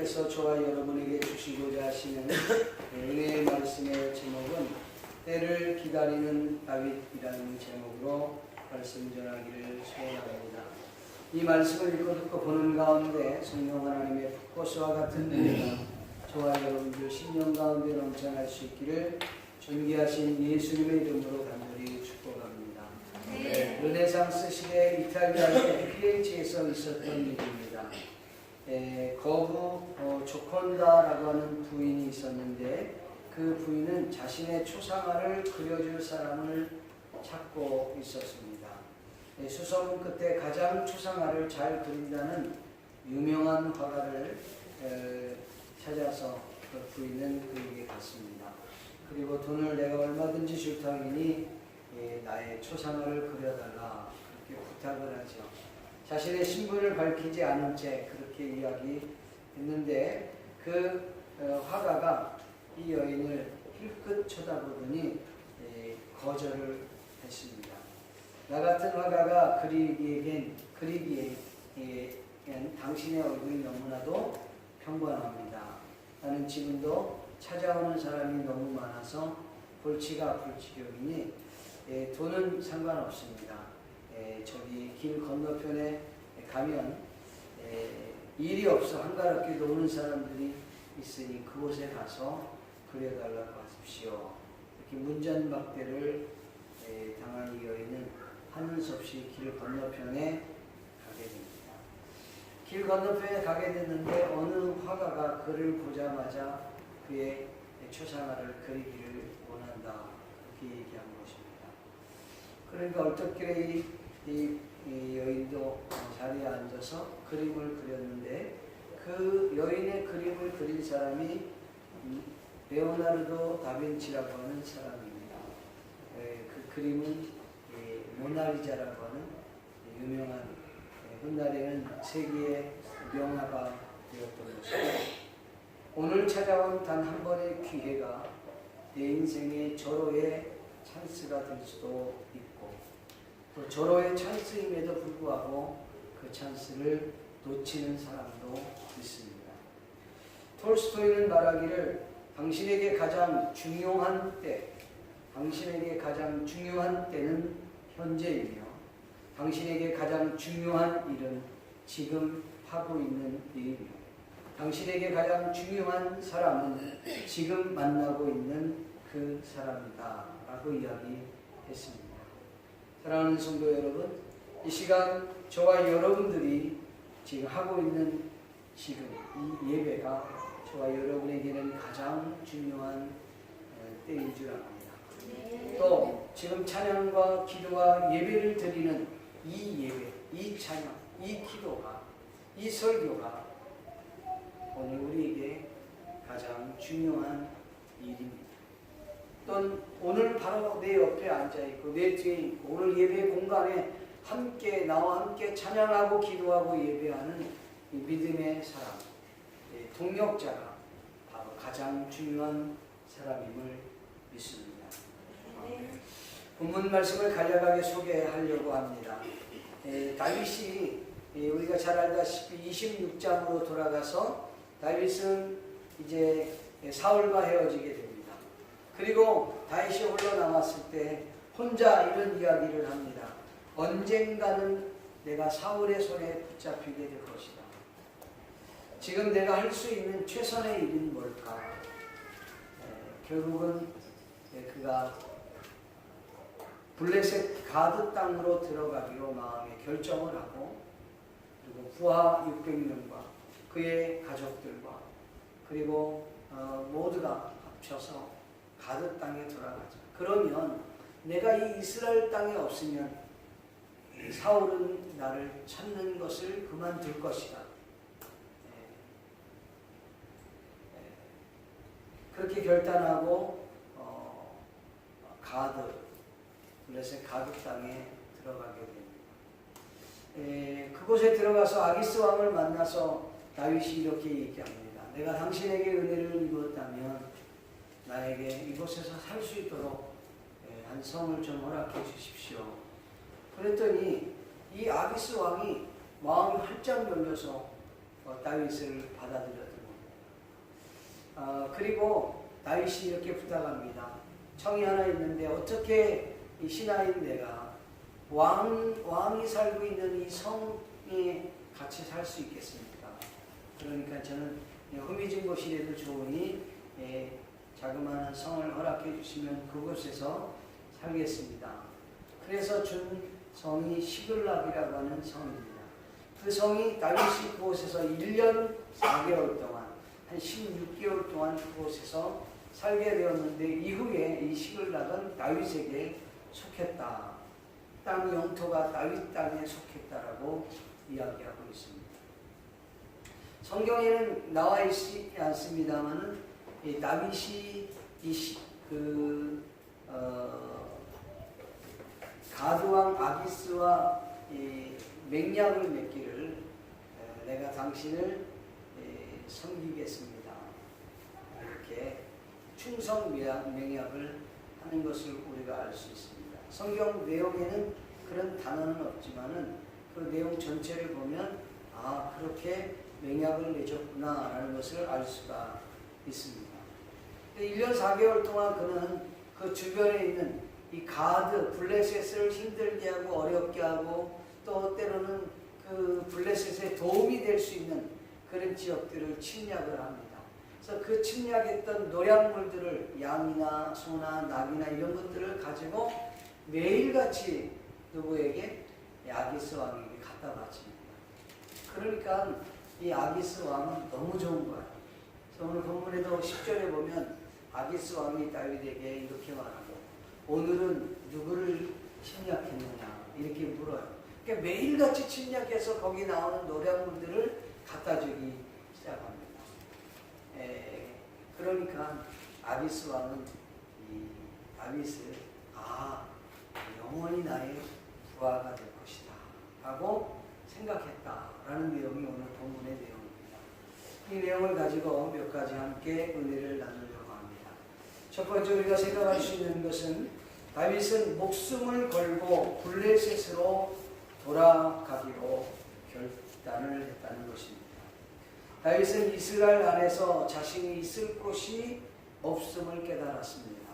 하나님께서 저와 여러분에게 주시고자 하시는 은혜의 말씀의 제목은 때를 기다리는 다윗이라는 제목으로 말씀 전하기를 소원합니다. 이 말씀을 읽고 듣고 보는 가운데 성령 하나님의 폭포수와 같은 은혜가 저와 여러분들 심령 가운데 넘쳐날 수 있기를 존귀하신 예수님의 이름으로 간절히 축복합니다. 네. 르네상스 시대 이탈리아의 피렌체에서 있었던 일입니다. 거부 조콘다라고 하는 부인이 있었는데 그 부인은 자신의 초상화를 그려줄 사람을 찾고 있었습니다. 수소문 끝에 가장 초상화를 잘 그린다는 유명한 화가를 찾아서 그 부인은 그에게 갔습니다. 그리고 돈을 내가 얼마든지 줄 터이니 나의 초상화를 그려달라 그렇게 부탁을 하죠. 자신의 신분을 밝히지 않은 채 그렇게 이야기했는데 그 화가가 이 여인을 힐끗 쳐다보더니 거절을 했습니다. 나 같은 화가가 그리기엔 당신의 얼굴이 너무나도 평범합니다. 나는 지금도 찾아오는 사람이 너무 많아서 골치가 아플 지경이니 돈은 상관없습니다. 저기 길 건너편에 가면 일이 없어 한가롭게 노는 사람들이 있으니 그곳에 가서 그려달라고 하십시오. 이렇게 문전박대를 당한 이 여인은 하는 수 없이 길 건너편에 가게 됩니다. 길 건너편에 가게 됐는데 어느 화가가 그를 보자마자 그의 초상화를 그리기를 원한다 그렇게 얘기한 것입니다. 그러니까 어떻게 이 여인도 자리에 앉아서 그림을 그렸는데 그 여인의 그림을 그린 사람이 레오나르도 다빈치라고 하는 사람입니다. 그 그림은 모나리자라고 하는 유명한 훗날에는 세계의 명화가 되었던 것입니다. 오늘 찾아온 단 한 번의 기회가 내 인생의 절호의 찬스가 될 수도 있고 또 절호의 찬스임에도 불구하고 그 찬스를 놓치는 사람도 있습니다. 톨스토이는 말하기를 당신에게 가장 중요한 때는 현재이며 당신에게 가장 중요한 일은 지금 하고 있는 일이며 당신에게 가장 중요한 사람은 지금 만나고 있는 그 사람이다 라고 이야기했습니다. 사랑하는 성도 여러분, 이 시간 저와 여러분들이 지금 하고 있는 지금 이 예배가 저와 여러분에게는 가장 중요한 때인 줄 압니다. 또 지금 찬양과 기도와 예배를 드리는 이 예배, 이 찬양, 이 기도가, 이 설교가 오늘 우리에게 가장 중요한 일입니다. 또 오늘 바로 내 옆에 앉아있고 내 뒤에 있고 오늘 예배 공간에 함께 나와 함께 찬양하고 기도하고 예배하는 이 믿음의 사람, 동역자가 바로 가장 중요한 사람임을 믿습니다. 본문 말씀을 간략하게 소개하려고 합니다. 다윗이 우리가 잘 알다시피 26장으로 돌아가서 다윗은 이제 사울과 헤어지게 됩니다. 그리고 다윗이 홀로 남았을 때 혼자 이런 이야기를 합니다. 언젠가는 내가 사울의 손에 붙잡히게 될 것이다. 지금 내가 할 수 있는 최선의 일은 뭘까? 결국은 그가 블레셋 가드 땅으로 들어가기로 마음에 결정을 하고 그리고 부하 600명과 그의 가족들과 그리고 모두가 합쳐서 가드 땅에 돌아가자. 그러면 내가 이 이스라엘 땅에 없으면 사울은 나를 찾는 것을 그만둘 것이다. 그렇게 결단하고 블레셋 가드 땅에 들어가게 됩니다. 그곳에 들어가서 아기스 왕을 만나서 다윗이 이렇게 얘기합니다. 내가 당신에게 은혜를 입었다면 나에게 이곳에서 살 수 있도록 한 성을 좀 허락해 주십시오. 그랬더니 이 아기스 왕이 마음이 활짝 열려서 다윗을 받아들였던 겁니다. 그리고 다윗이 이렇게 부탁합니다. 청이 하나 있는데 어떻게 이 신하인 내가 왕이 살고 있는 이 성에 같이 살 수 있겠습니까? 그러니까 저는 흠이진 곳이라도 좋으니 자그마한 성을 허락해 주시면 그곳에서 살겠습니다. 그래서 준 성이 시글락이라고 하는 성입니다. 그 성이 다윗이 그곳에서 1년 4개월 동안 한 16개월 동안 그곳에서 살게 되었는데 이후에 이 시글락은 다윗에게 속했다. 땅 영토가 다윗 땅에 속했다라고 이야기하고 있습니다. 성경에는 나와 있지 않습니다만은 다윗이 가드왕 아기스와 맹약을 맺기를 내가 당신을 섬기겠습니다. 이렇게 충성 맹약을 하는 것을 우리가 알 수 있습니다. 성경 내용에는 그런 단어는 없지만은 그 내용 전체를 보면 그렇게 맹약을 맺었구나 라는 것을 알 수가 있습니다. 1년 4개월 동안 그는 그 주변에 있는 이 가드, 블레셋을 힘들게 하고 어렵게 하고 또 때로는 그 블레셋에 도움이 될 수 있는 그런 지역들을 침략을 합니다. 그래서 그 침략했던 노략물들을 양이나 소나 낙이나 이런 것들을 가지고 매일같이 누구에게? 아기스 왕에게 갖다 바칩니다. 그러니까 이 아기스 왕은 너무 좋은 거예요. 그래서 오늘 본문에도 10절에 보면 아기스 왕이 다윗에게 이렇게 말하고 오늘은 누구를 침략했느냐 이렇게 물어요. 그러니까 매일같이 침략해서 거기 나오는 노략물들을 갖다 주기 시작합니다. 그러니까 아기스 왕은 이 다윗을 영원히 나의 부하가 될 것이다 하고 생각했다라는 내용이 오늘 본문의 내용입니다. 이 내용을 가지고 몇 가지 함께 은혜를 나누려고 합니다. 첫 번째 우리가 생각할 수 있는 것은 다윗은 목숨을 걸고 블레셋으로 돌아가기로 결단을 했다는 것입니다. 다윗은 이스라엘 안에서 자신이 있을 곳이 없음을 깨달았습니다.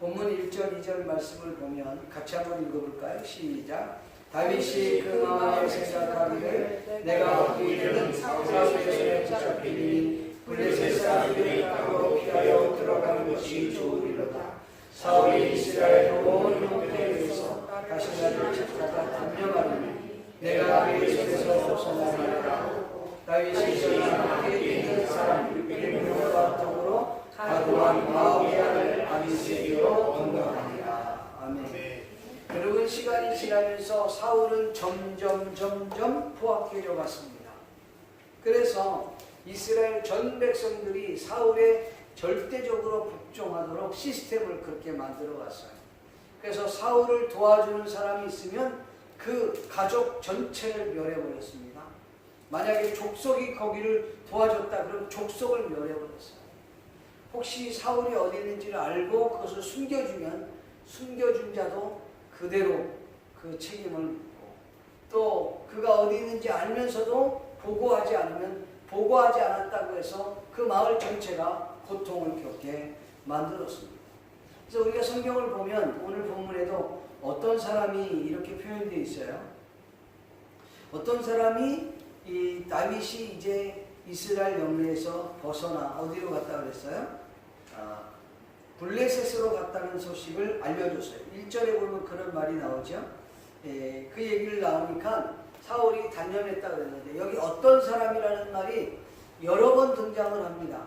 본문 1절 2절 말씀을 보면 같이 한번 읽어볼까요? 시작. 다윗이 그 마음에 생각하기를 내가 어디에든 사울의 손에 잡히니 블레셋 사람들이 땅으로 피하여 들어가는 것이 좋으리로다. 사울이 이스라엘 온 형태에서 다시 나를 찾다가 단명하리니 내가 그의 손에서 벗어나리라. 다윗이 전한 그에 있는 사람 600명과 더불어 가드왕 마옥의 아들 아비새에게로 건너가니라. 아멘. 여러분 시간이 지나면서 사울은 점점 포악해져 갔습니다. 그래서 이스라엘 전 백성들이 사울에 절대적으로 복종하도록 시스템을 그렇게 만들어 갔어요. 그래서 사울을 도와주는 사람이 있으면 그 가족 전체를 멸해버렸습니다. 만약에 족속이 거기를 도와줬다 그러면 족속을 멸해버렸어요. 혹시 사울이 어디 있는지를 알고 그것을 숨겨주면 숨겨준 자도 그대로 그 책임을 묻고 또 그가 어디 있는지 알면서도 보고하지 않으면 보고하지 않았다고 해서 그 마을 전체가 고통을 겪게 만들었습니다. 그래서 우리가 성경을 보면 오늘 본문에도 어떤 사람이 이렇게 표현되어 있어요. 어떤 사람이 이 다윗이 이제 이스라엘 영내에서 벗어나 어디로 갔다 그랬어요? 블레셋으로 갔다는 소식을 알려줬어요. 1절에 보면 그런 말이 나오죠. 그 얘기를 나오니까 사울이 단념했다 그랬는데 여기 어떤 사람이라는 말이 여러 번 등장을 합니다.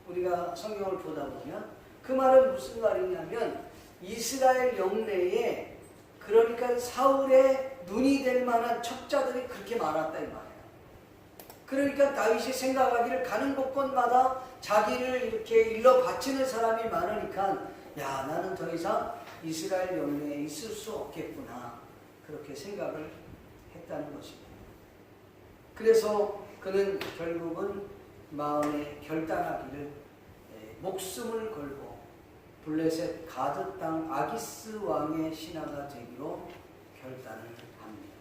우리가 성경을 보다 보면 그 말은 무슨 말이냐면 이스라엘 영내에 그러니까 사울의 눈이 될 만한 척자들이 그렇게 많았다 이 말이에요. 그러니까 다윗이 생각하기를 가는 곳곳마다 자기를 이렇게 일러 바치는 사람이 많으니까 야 나는 더 이상 이스라엘 영내에 있을 수 없겠구나 그렇게 생각을 했다는 것입니다. 그래서 그는 결국은 마음에 결단하기를 목숨을 걸고 블레셋 가드 땅 아기스 왕의 신하가 되기로 결단을 합니다.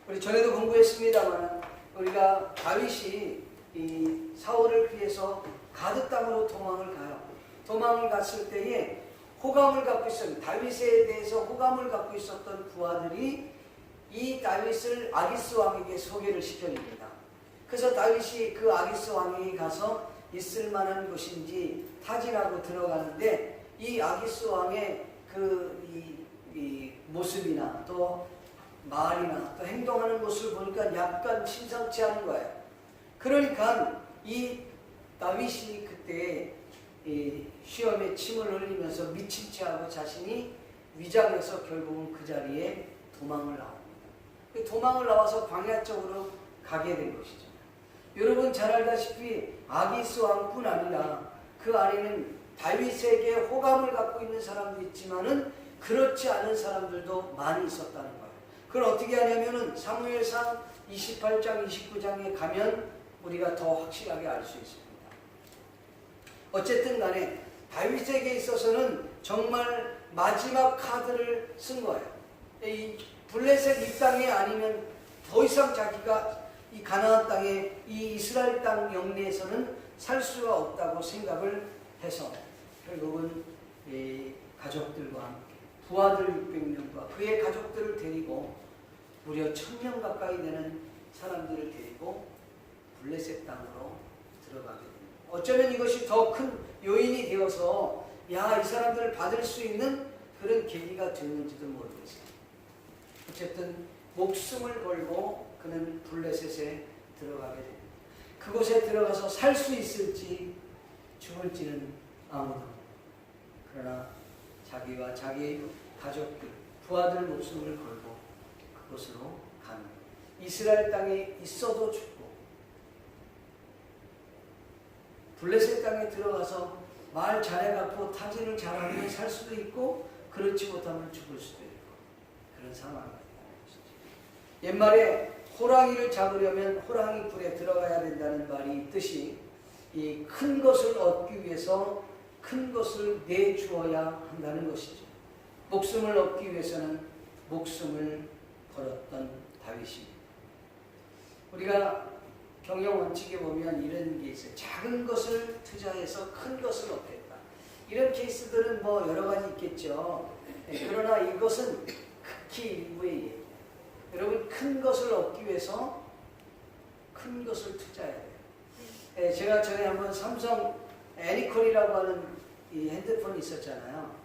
우리 전에도 공부했습니다만 우리가 다윗이 이 사울을 피해서 가드 땅으로 도망을 가요. 도망을 갔을 때에 호감을 갖고 있었던, 다윗에 대해서 호감을 갖고 있었던 부하들이 이 다윗을 아기스 왕에게 소개를 시켜줍니다. 그래서 다윗이 그 아기스 왕에게 가서 있을 만한 곳인지 타진하고 들어가는데, 이 아기스 왕의 이 모습이나 또 말이나 또 행동하는 모습을 보니까 약간 심상치 않은 거예요. 그러니까 이 다윗이 그때 시험에 침을 흘리면서 미친 체하고 자신이 위장해서 결국은 그 자리에 도망을 나옵니다. 도망을 나와서 광야 쪽으로 가게 된 것이죠. 여러분 잘 알다시피 아기스 왕뿐 아니라 그 안에는 다윗에게 호감을 갖고 있는 사람도 있지만은 그렇지 않은 사람들도 많이 있었다는 거예요. 그걸 어떻게 하냐면은 사무엘상 28장 29장에 가면 우리가 더 확실하게 알 수 있습니다. 어쨌든 간에 다윗에게 있어서는 정말 마지막 카드를 쓴 거예요. 이 블레셋 이 땅에 아니면 더 이상 자기가 이 가나안 땅에 이 이스라엘 땅 영내에서는 살 수가 없다고 생각을 해서 결국은 가족들과 함께 부하들 600명과 그의 가족들을 데리고 무려 1000명 가까이 되는 사람들을 데리고 블레셋 땅으로 들어가게 됩니다. 어쩌면 이것이 더 큰 요인이 되어서 이 사람들을 받을 수 있는 그런 계기가 되는지도 모르겠어요. 어쨌든 목숨을 걸고 그는 블레셋에 들어가게 됩니다. 그곳에 들어가서 살 수 있을지 죽을지는 아무도. 그러나 자기와 자기 가족들, 부하들 목숨을 걸고 그곳으로 갑니다. 이스라엘 땅에 있어도 죽고 블레셋 땅에 들어가서 말 잘해갖고 타진을 잘하면 살 수도 있고 그렇지 못하면 죽을 수도 있고 그런 상황입니다. 옛말에 호랑이를 잡으려면 호랑이 굴에 들어가야 된다는 말이 있듯이 이 큰 것을 얻기 위해서 큰 것을 내주어야 한다는 것이죠. 목숨을 얻기 위해서는 목숨을 걸었던 다윗입니다. 우리가 경영 원칙에 보면 이런 게 있어요. 작은 것을 투자해서 큰 것을 얻겠다. 이런 케이스들은 뭐 여러 가지 있겠죠. 그러나 이것은 극히 일부의 예입니다. 여러분 큰 것을 얻기 위해서 큰 것을 투자해야 돼요. 제가 전에 한번 삼성 애니콜이라고 하는 이 핸드폰이 있었잖아요.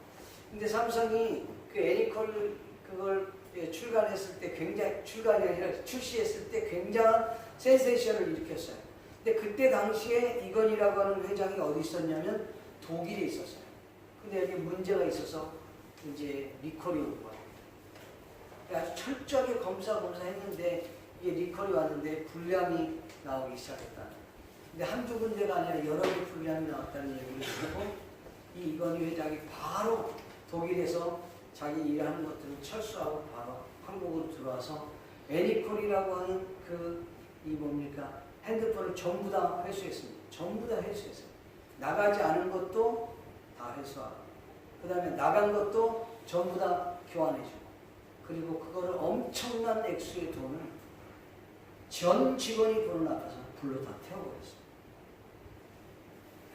근데 삼성이 그 애니콜 그걸 출간했을 때 굉장히, 출간이 아니라 출시했을 때 굉장한 센세이션을 일으켰어요. 근데 그때 당시에 이건희라고 하는 회장이 어디 있었냐면 독일에 있었어요. 근데 여기 문제가 있어서 이제 리콜이 온 거예요. 아주 철저하게 검사했는데 이게 리콜이 왔는데 불량이 나오기 시작했다. 근데 한두 군데가 아니라 여러 개 불량이 나왔다는 얘기를 듣고 이 이건희 회장이 바로 독일에서 자기 일하는 것들을 철수하고 바로 한국으로 들어와서 애니콜이라고 하는 이 뭡니까? 핸드폰을 전부 다 회수했습니다. 전부 다 회수했어요. 나가지 않은 것도 다 회수하고 그 다음에 나간 것도 전부 다 교환해주고 그리고 그거를 엄청난 액수의 돈을 전 직원이 보는 앞에서 불로 다 태워버렸어요.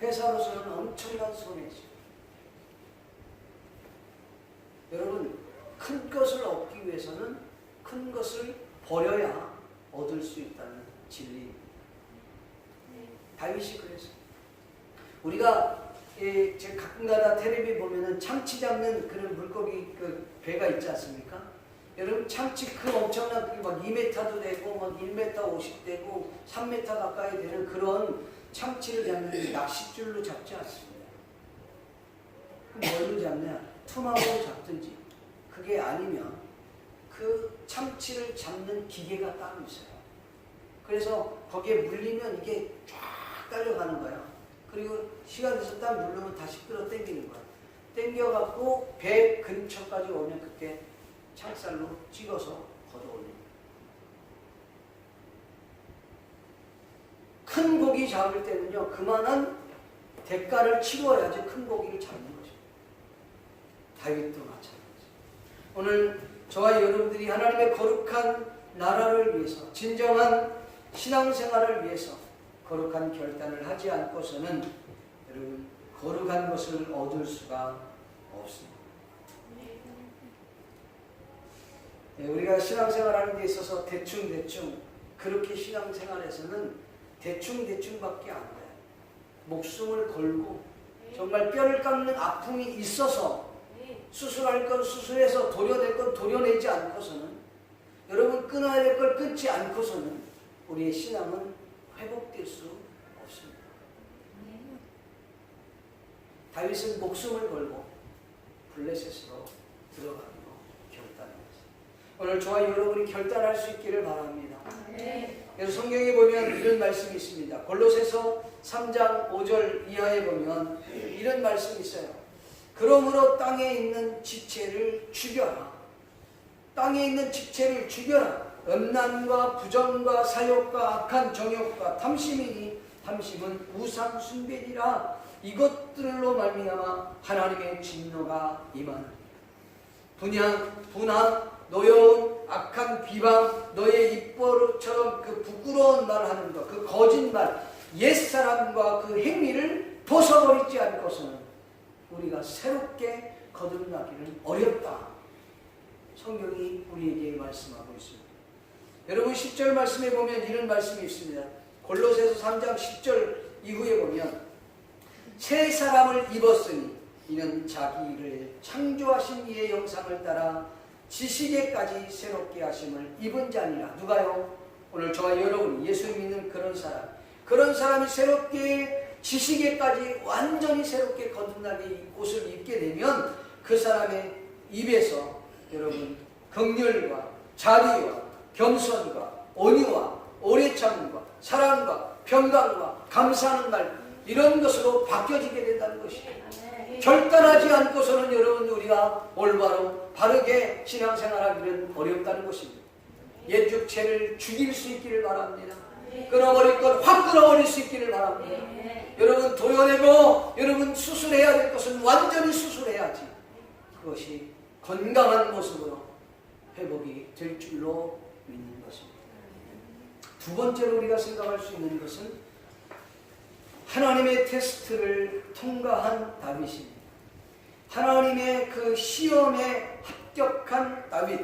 회사로서는 엄청난 손해죠. 여러분 큰 것을 얻기 위해서는 큰 것을 버려야 얻을 수 있다는 진리입니다. 다윗이 그랬어요. 우리가 제가 가끔가다 텔레비 보면은 참치 잡는 그런 물고기 그 배가 있지 않습니까? 여러분 참치 그 엄청난 그게 막 2m도 되고 막 1m 50 되고 3m 가까이 되는 그런 참치를 잡는 낚싯줄로 잡지 않습니다. 뭘로 잡냐? 투망으로 잡든지 그게 아니면 그 참치를 잡는 기계가 따로 있어요. 그래서 거기에 물리면 이게 쫙 딸려가는 거예요. 그리고 시간 돼서 딱 누르면 다시 끌어 당기는 거예요. 당겨갖고 배 근처까지 오면 그때 창살로 찍어서 걷어 올립니다. 큰 고기 잡을 때는요, 그만한 대가를 치러야지 큰 고기를 잡는 거죠. 다윗도 마찬가지. 오늘 저와 여러분들이 하나님의 거룩한 나라를 위해서, 진정한 신앙생활을 위해서 거룩한 결단을 하지 않고서는 여러분 거룩한 것을 얻을 수가 없습니다. 우리가 신앙생활하는 데 있어서 대충 그렇게 신앙생활에서는 대충밖에 안 돼요. 목숨을 걸고 정말 뼈를 깎는 아픔이 있어서 수술할 건 수술해서 도려낼 건 도려내지 않고서는 여러분 끊어야 될 걸 끊지 않고서는 우리의 신앙은 회복될 수 없습니다. 다윗은 목숨을 걸고 블레셋으로 들어가기로 결단했습니다. 오늘 저와 여러분이 결단할 수 있기를 바랍니다. 그래서 성경에 보면 이런 말씀이 있습니다. 골로새서 3장 5절 이하에 보면 이런 말씀이 있어요. 그러므로 땅에 있는 지체를 죽여라. 땅에 있는 지체를 죽여라. 음란과 부정과 사욕과 악한 정욕과 탐심이니 탐심은 우상 숭배니라. 이것들로 말미암아 하나님의 진노가 임하는 분한, 노여움, 악한 비방, 너의 입버릇처럼 그 부끄러운 말 하는 것, 그 거짓말, 옛사람과 그 행위를 벗어버리지 않고서는 우리가 새롭게 거듭나기는 어렵다. 성경이 우리에게 말씀하고 있습니다. 여러분 10절 말씀에 보면 이런 말씀이 있습니다. 골로새서 3장 10절 이후에 보면 새 사람을 입었으니 이는 자기 일을 창조하신 이의 형상을 따라 지식에까지 새롭게 하심을 입은 자니라. 누가요? 오늘 저와 여러분이 예수 믿는 그런 사람이 새롭게 지식에까지 완전히 새롭게 거듭나게 옷을 입게 되면 그 사람의 입에서 여러분 긍휼과 자비와 겸손과 온유와 오래 참음과 사랑과 평강과 감사하는 말 이런 것으로 바뀌어지게 된다는 것이에요. 결단하지 않고서는 여러분 우리가 올바로 바르게 신앙생활하기는 어렵다는 것입니다. 옛 육체를 죽일 수 있기를 바랍니다. 끊어버릴 것 확 끊어버릴 수 있기를 바랍니다. 여러분 도려내고 여러분 수술해야 될 것은 완전히 수술해야지 그것이 건강한 모습으로 회복이 될 줄로 믿는 것입니다. 두 번째로 우리가 생각할 수 있는 것은 하나님의 테스트를 통과한 다윗입니다. 하나님의 그 시험에 합격한 다윗.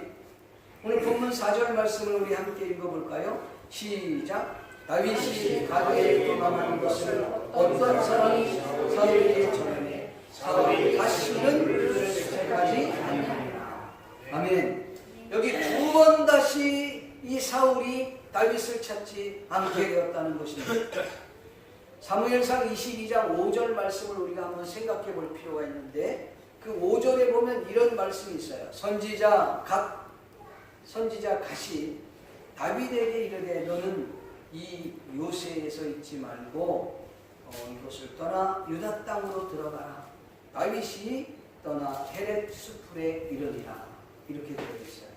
오늘 본문 4절 말씀을 우리 함께 읽어볼까요? 시작. 다윗이 가드에 도망하는 것을 어떤 사람이 사울에게 전하매 사울이 다시는 그때까지 아니하니라. 아멘. 여기 두 번 다시 이 사울이 다윗을 찾지 않게 되었다는 것입니다. 사무엘상 22장 5절 말씀을 우리가 한번 생각해 볼 필요가 있는데 그 5절에 보면 이런 말씀이 있어요. 선지자 갓이 다윗에게 이르되 너는 이 요새에서 있지 말고 이곳을 떠나 유다 땅으로 들어가라. 다윗이 떠나 헤렛 수풀에 이르니라. 이렇게 되어 있어요.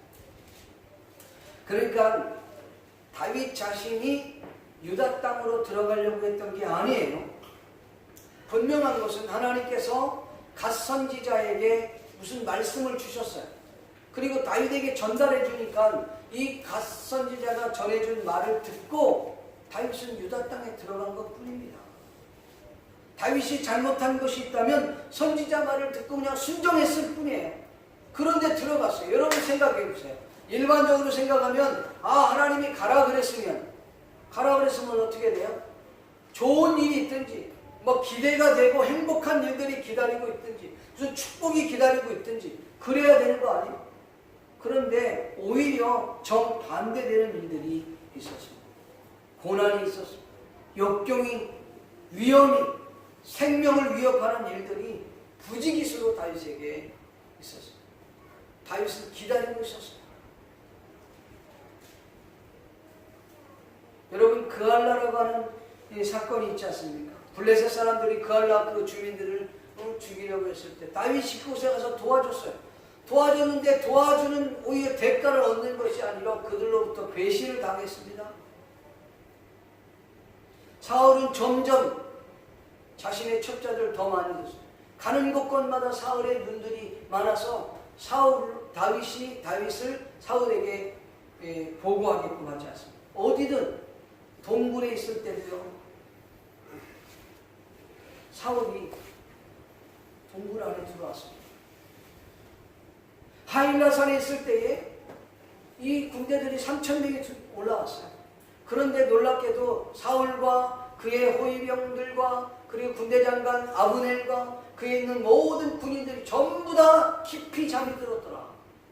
그러니까 다윗 자신이 유다 땅으로 들어가려고 했던 게 아니에요. 분명한 것은 하나님께서 갓 선지자에게 무슨 말씀을 주셨어요. 그리고 다윗에게 전달해 주니까 이 갓 선지자가 전해준 말을 듣고 다윗은 유다 땅에 들어간 것 뿐입니다. 다윗이 잘못한 것이 있다면 선지자 말을 듣고 그냥 순종했을 뿐이에요. 그런데 들어갔어요. 여러분 생각해 보세요. 일반적으로 생각하면 하나님이 가라 그랬으면 어떻게 돼요? 좋은 일이 있든지 기대가 되고 행복한 일들이 기다리고 있든지 무슨 축복이 기다리고 있든지 그래야 되는 거 아니에요? 그런데 오히려 정반대되는 일들이 있었습니다. 고난이 있었습니다. 역경이, 위험이, 생명을 위협하는 일들이 부지기수로 다윗에게 있었습니다. 다윗은 기다리고 있었습니다. 여러분 그알라라고 하는 이 사건이 있지 않습니까? 블레셋 사람들이 그알라 그 주민들을 죽이려고 했을 때 다윗이 그곳에 가서 도와줬어요. 도와줬는데 도와주는 오히려 대가를 얻는 것이 아니라 그들로부터 배신을 당했습니다. 사울은 점점 자신의 첩자들 더 많이 줬어요. 가는 곳곳마다 사울의 눈들이 많아서 다윗이 다윗을 사울에게 보고하게끔 하지 않습니다. 어디든 동굴에 있을 때도요, 사울이 동굴 안에 들어왔습니다. 하일라산에 있을 때에 이 군대들이 3,000명이 올라왔어요. 그런데 놀랍게도 사울과 그의 호위병들과 그리고 군대장관 아브넬과 그에 있는 모든 군인들이 전부 다 깊이 잠이 들었더라.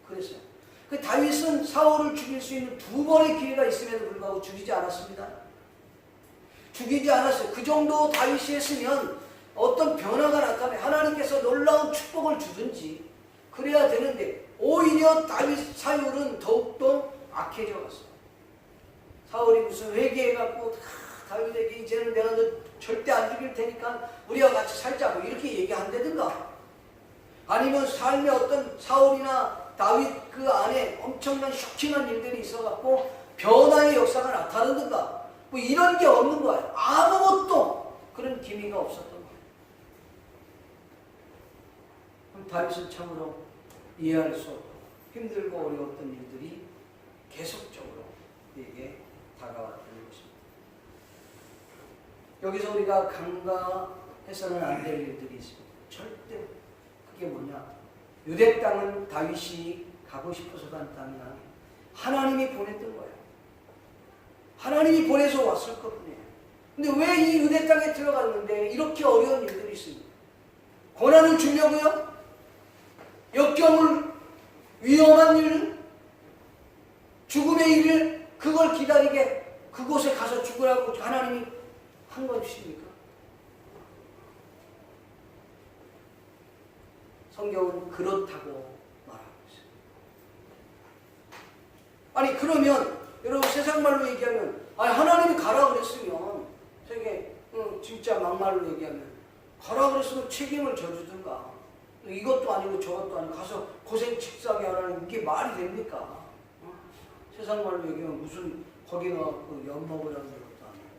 그랬어요. 그 다윗은 사울을 죽일 수 있는 2번의 기회가 있음에도 불구하고 죽이지 않았습니다. 죽이지 않았어요. 그 정도 다윗이 했으면 어떤 변화가 나타나면 하나님께서 놀라운 축복을 주든지 그래야 되는데 오히려 다윗 사율은 더욱더 악해져 갔어요. 사울이 무슨 회개해갖고 다윗에게 이제는 내가 너 절대 안 죽일 테니까 우리와 같이 살자고 이렇게 얘기한다든가, 아니면 삶에 어떤 사울이나 다윗 그 안에 엄청난 쇼킹한 일들이 있어갖고 변화의 역사가 나타나든가 뭐 이런 게 없는 거예요. 아무것도 그런 기미가 없었던 거예요. 그럼 다윗은 참으로 이해할 수 없고 힘들고 어려웠던 일들이 계속적으로 그에게 다가왔던 것입니다. 여기서 우리가 간과해서는 안 될 일들이 있습니다. 절대. 그게 뭐냐? 유대 땅은 다윗이 가고 싶어서 간 땅이 아니에요. 하나님이 보냈던 거예요. 하나님이 보내서 왔을 것뿐이에요. 근데 왜 이 유대 땅에 들어갔는데 이렇게 어려운 일들이 있습니까? 고난을 주려고요? 역경을, 위험한 일을, 죽음의 일을, 그걸 기다리게 그곳에 가서 죽으라고 하나님이 한 것입니까? 성경은 그렇다고 말하고 있어요. 아니 그러면 여러분 세상 말로 얘기하면 하나님이 가라 그랬으면 되게 진짜 막말로 얘기하면 가라 그랬으면 책임을 져주든가 이것도 아니고 저것도 아니고 가서 고생 직사하게 하라는 이게 말이 됩니까? 세상 말로 얘기하면 무슨 거기 가서 엿먹으라는 것도 아니고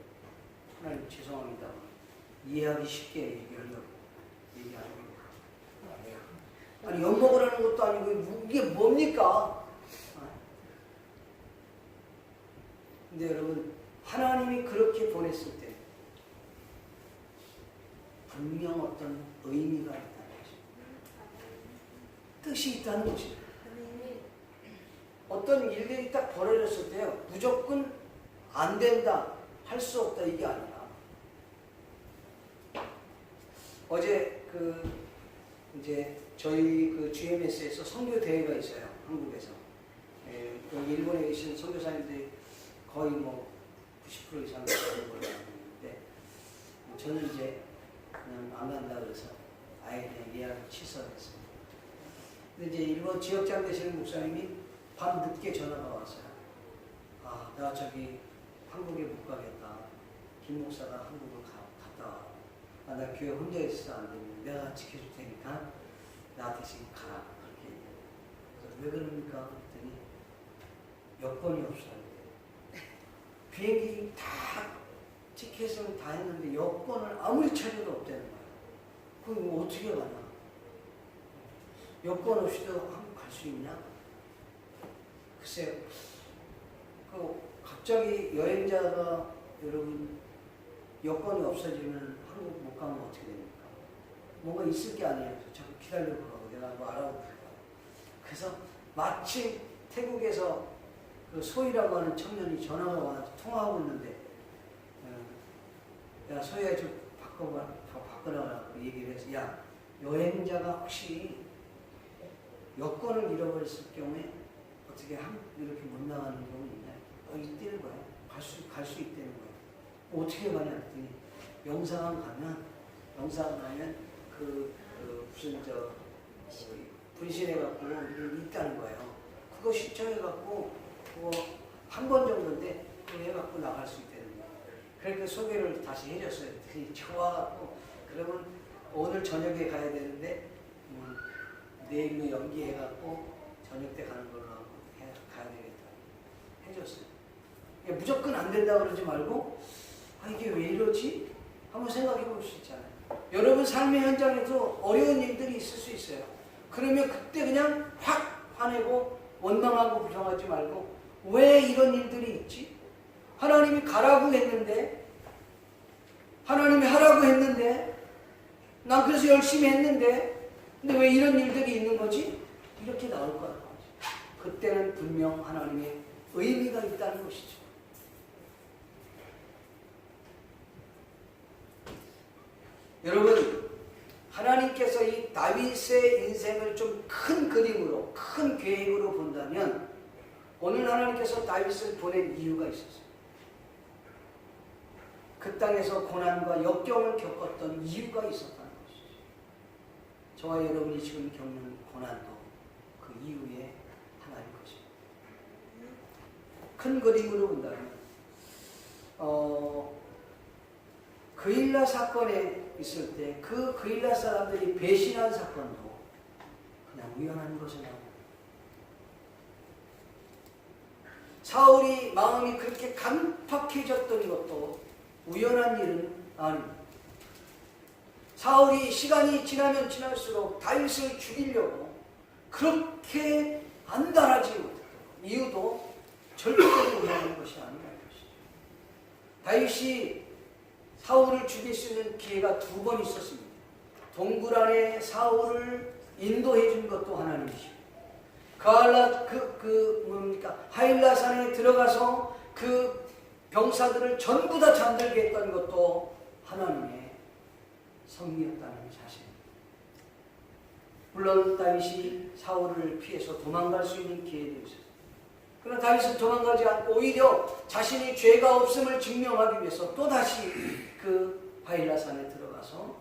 하나님 죄송합니다. 이해하기 쉽게 얘기하려고 얘기하는 거예요. 아니 엿먹으라는 것도 아니고 이게 뭡니까? 근데 여러분 하나님이 그렇게 보냈을 때 분명 어떤 의미가 있다는 것입니다. 뜻이 있다는 것입니다. 어떤 일들이 딱 벌어졌을 때요 무조건 안 된다, 할 수 없다 이게 아니라 어제 이제 저희 GMS에서 선교 대회가 있어요. 한국에서. 여기 일본에 계신 선교사님들이 거의 90% 이상 되는 걸로 알고 있는데 저는 이제 그냥 안 간다 그래서 아예 그냥 예약을 취소했습니다. 근데 이제 일본 지역장 되시는 목사님이 밤 늦게 전화가 왔어요. 나 저기 한국에 못 가겠다. 김 목사가 한국을 갔다 와. 나 교회 혼자 있어서 안 되면 내가 지켜줄 테니까 나 대신 가라. 그렇게 얘기해요. 왜 그럽니까? 그랬더니 여권이 없어요. 비행기 다 티켓을 다 했는데 여권을 아무리 찾아도 없다는 거예요. 그럼 뭐 어떻게 가나? 여권 없이도 한국 갈 수 있냐? 글쎄요. 갑자기 여행자가 여러분 여권이 없어지면 한국 못 가면 어떻게 됩니까? 뭔가 있을 게 아니에요. 자꾸 기다려보라고 내가 뭐 알아볼까. 그래서 마침 태국에서 소희라고 하는 청년이 전화가 와서 통화하고 있는데 야 소희야 좀 바꿔라고 얘기를 해서 야 여행자가 혹시 여권을 잃어버렸을 경우에 어떻게 이렇게 못 나가는 경우 있냐? 있다는 거야. 갈 수 있다는 거야. 어떻게 가냐 했더니 영상 가면 무슨 분신해갖고 있다는 거예요. 그거 신청해갖고 그거 한 번 정도인데 그거 해갖고 나갈 수 있다는 거예요. 그러니까 소개를 다시 해줬어요. 되게 좋아갖고 그러면 오늘 저녁에 가야 되는데 내일로 연기해갖고 저녁 때 가는 걸로 하고 가야 되겠다 해줬어요. 그러니까 무조건 안 된다 그러지 말고 이게 왜 이러지? 한번 생각해 볼 수 있잖아요. 여러분 삶의 현장에서 어려운 일들이 있을 수 있어요. 그러면 그때 그냥 확 화내고 원망하고 부정하지 말고 왜 이런 일들이 있지? 하나님이 가라고 했는데 하나님이 하라고 했는데 난 그래서 열심히 했는데 근데 왜 이런 일들이 있는 거지? 이렇게 나올 거야. 그때는 분명 하나님의 의미가 있다는 것이죠. 여러분, 하나님께서 이 다윗의 인생을 좀 큰 그림으로, 큰 계획으로 본다면 오늘 하나님께서 다윗을 보낸 이유가 있었어요. 그 땅에서 고난과 역경을 겪었던 이유가 있었다는 것이죠. 저와 여러분이 지금 겪는 고난도 그 이유의 하나인 것입니다. 큰 그림으로 본다면 그일라 사건에 있을 때 그 그일라 사람들이 배신한 사건도 그냥 우연한 것은 아니에요. 사울이 마음이 그렇게 강팍해졌던 것도 우연한 일은 아닙니다. 사울이 시간이 지나면 지날수록 다윗을 죽이려고 그렇게 안달하지 못했던 이유도 절대로 우연한 것이 아니라는 것이죠. 다윗이 사울을 죽일 수 있는 기회가 2번 있었습니다. 동굴 안에 사울을 인도해 준 것도 하나님이시고 하일라산에 들어가서 그 병사들을 전부 다 잠들게 했던 것도 하나님의 섭리였다는 사실입니다. 물론 다윗이 사울을 피해서 도망갈 수 있는 기회도 있었습니다. 그러나 다윗은 도망가지 않고 오히려 자신이 죄가 없음을 증명하기 위해서 또다시 그 바일라산에 들어가서